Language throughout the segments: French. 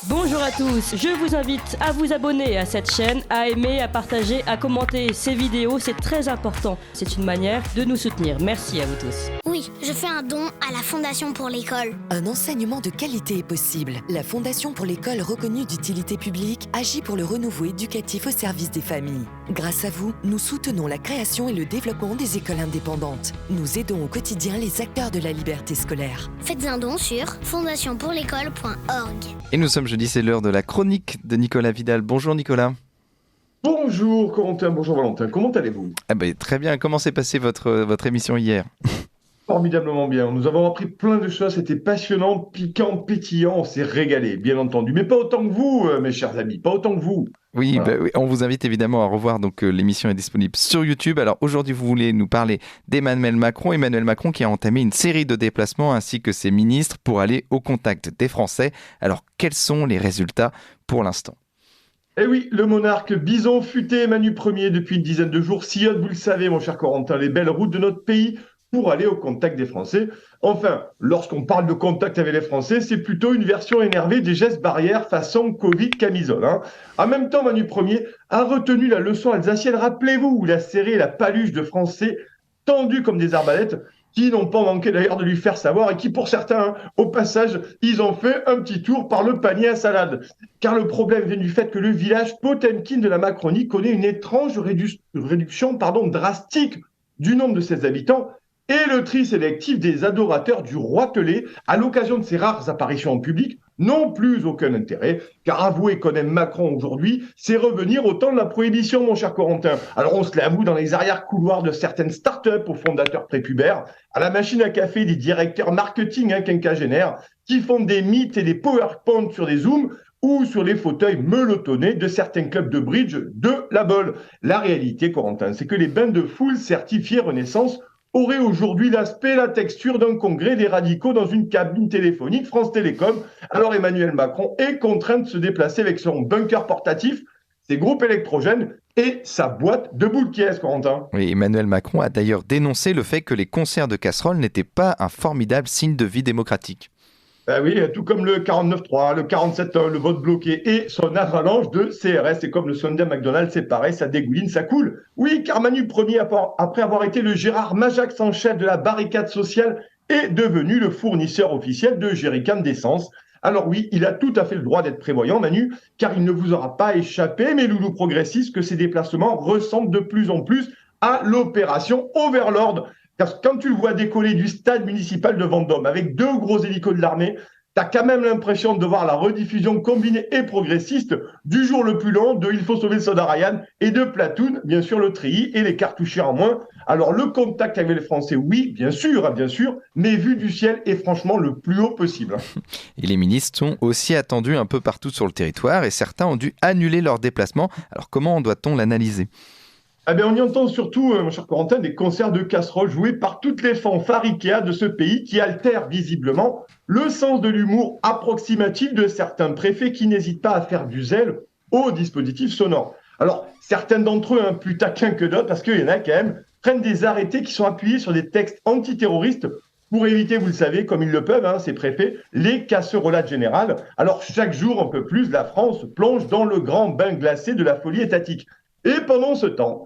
Bonjour à tous, je vous invite à vous abonner à cette chaîne, à aimer, à partager, à commenter ces vidéos, c'est très important. C'est une manière de nous soutenir. Merci à vous tous. Oui, je fais un don à la Fondation pour l'école. Un enseignement de qualité est possible. La Fondation pour l'école reconnue d'utilité publique agit pour le renouveau éducatif au service des familles. Grâce à vous, nous soutenons la création et le développement des écoles indépendantes. Nous aidons au quotidien les acteurs de la liberté scolaire. Faites un don sur fondationpourlécole.org. Et nous sommes jeudi, c'est l'heure de la chronique de Nicolas Vidal. Bonjour Nicolas. Bonjour Corentin, bonjour Valentin, comment allez-vous ? Très bien, comment s'est passée votre émission hier ? Formidablement bien, nous avons appris plein de choses, c'était passionnant, piquant, pétillant, on s'est régalé, bien entendu. Mais pas autant que vous, mes chers amis, pas autant que vous. Oui, Voilà. oui, on vous invite évidemment à revoir, donc l'émission est disponible sur YouTube. Alors aujourd'hui, vous voulez nous parler d'Emmanuel Macron. Emmanuel Macron qui a entamé une série de déplacements ainsi que ses ministres pour aller au contact des Français. Alors quels sont les résultats pour l'instant ? Eh oui, le monarque bison futé Manu Ier depuis une dizaine de jours sillonne, vous le savez mon cher Corentin, les belles routes de notre pays pour aller au contact des Français. Enfin, lorsqu'on parle de contact avec les Français, c'est plutôt une version énervée des gestes barrières façon Covid camisole. En même temps, Manu Ier a retenu la leçon alsacienne. Rappelez-vous, où il a serré la paluche de Français tendus comme des arbalètes, qui n'ont pas manqué d'ailleurs de lui faire savoir et qui, pour certains, au passage, ils ont fait un petit tour par le panier à salade. Car le problème vient du fait que le village Potemkin de la Macronie connaît une étrange réduction drastique du nombre de ses habitants et le tri sélectif des adorateurs du roi Telé à l'occasion de ses rares apparitions en public n'ont plus aucun intérêt, car avouer qu'on aime Macron aujourd'hui, c'est revenir au temps de la prohibition, mon cher Corentin. Alors on se l'avoue dans les arrière-couloirs de certaines start-up aux fondateurs prépubères, à la machine à café des directeurs marketing quinquagénaires, qui font des mythes et des PowerPoint sur des Zooms, ou sur les fauteuils melotonnés de certains clubs de bridge de la Bolle. La réalité, Corentin, c'est que les bains de foule certifiés Renaissance aurait aujourd'hui l'aspect et la texture d'un congrès des radicaux dans une cabine téléphonique France Télécom. Alors Emmanuel Macron est contraint de se déplacer avec son bunker portatif, ses groupes électrogènes et sa boîte de boules qui est, Corentin. Oui, Emmanuel Macron a d'ailleurs dénoncé le fait que les concerts de casseroles n'étaient pas un formidable signe de vie démocratique. Ben oui, tout comme le 49.3, le 47.1, le vote bloqué et son avalanche de CRS. C'est comme le Sunday McDonald's, c'est pareil, ça dégouline, ça coule. Oui, car Manu Ier, après avoir été le Gérard Majax en chef de la barricade sociale, est devenu le fournisseur officiel de jerrycans d'essence. Alors oui, il a tout à fait le droit d'être prévoyant, Manu, car il ne vous aura pas échappé, mes loulous progressistes, que ces déplacements ressemblent de plus en plus à l'opération Overlord. Parce que quand tu le vois décoller du stade municipal de Vendôme avec deux gros hélicos de l'armée, tu as quand même l'impression de voir la rediffusion combinée et progressiste du jour le plus long de Il faut sauver le soldat Ryan et de Platoon, bien sûr le treillis et les cartouchiers en moins. Alors le contact avec les Français, oui, bien sûr, mais vu du ciel est franchement le plus haut possible. Et les ministres sont aussi attendus un peu partout sur le territoire et certains ont dû annuler leur déplacement. Alors comment doit-on l'analyser ? Eh bien, on y entend surtout, mon cher Corentin, des concerts de casseroles joués par toutes les fanfares Ikea de ce pays qui altèrent visiblement le sens de l'humour approximatif de certains préfets qui n'hésitent pas à faire du zèle aux dispositifs sonores. Alors, certains d'entre eux, plus taquins que d'autres, parce qu'il y en a quand même, prennent des arrêtés qui sont appuyés sur des textes antiterroristes pour éviter, vous le savez, comme ils le peuvent, ces préfets, les casserolades générales. Alors, chaque jour, un peu plus, la France plonge dans le grand bain glacé de la folie étatique. Et pendant ce temps,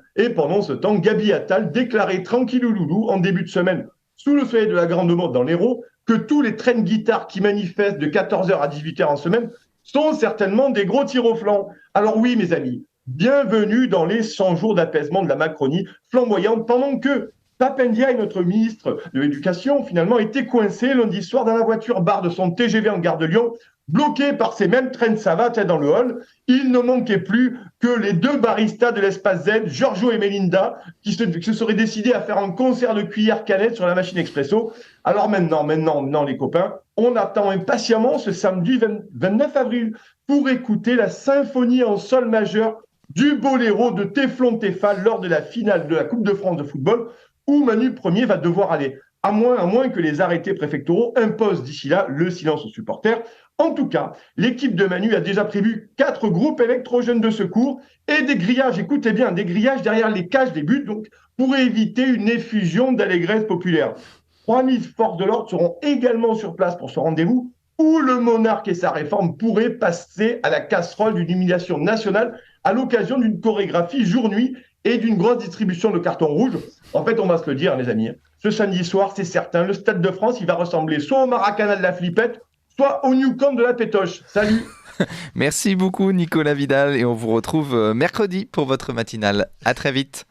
Gabi Attal déclarait tranquillou loulou en début de semaine, sous le soleil de la Grande Motte dans l'Hérault, que tous les trains de guitare qui manifestent de 14h à 18h en semaine sont certainement des gros tirs au flanc. Alors oui, mes amis, bienvenue dans les 100 jours d'apaisement de la Macronie flamboyante, pendant que Papendiaï, notre ministre de l'Éducation, finalement était coincé lundi soir dans la voiture barre de son TGV en gare de Lyon, bloqué par ces mêmes trains de savate dans le hall. Il ne manquait plus que les deux baristas de l'espace Z, Giorgio et Melinda, qui se seraient décidés à faire un concert de cuillère canette sur la machine expresso. Alors maintenant, les copains, on attend impatiemment ce samedi 29 avril pour écouter la symphonie en sol majeur du boléro de Téflon Tefal lors de la finale de la Coupe de France de football, où Manu Ier va devoir aller, à moins que les arrêtés préfectoraux imposent d'ici là le silence aux supporters. En tout cas, l'équipe de Manu a déjà prévu 4 groupes électrogènes de secours et des grillages, écoutez bien, des grillages derrière les cages des buts, donc pour éviter une effusion d'allégresse populaire. 3000 forces de l'ordre seront également sur place pour ce rendez-vous où le monarque et sa réforme pourraient passer à la casserole d'une humiliation nationale à l'occasion d'une chorégraphie jour-nuit et d'une grosse distribution de cartons rouges. En fait, on va se le dire, les amis, ce samedi soir, c'est certain, le Stade de France, il va ressembler soit au Maracana de la Flippette, soit au Newcombe de la Pétoche. Salut! Merci beaucoup Nicolas Vidal et on vous retrouve mercredi pour votre matinale. À très vite.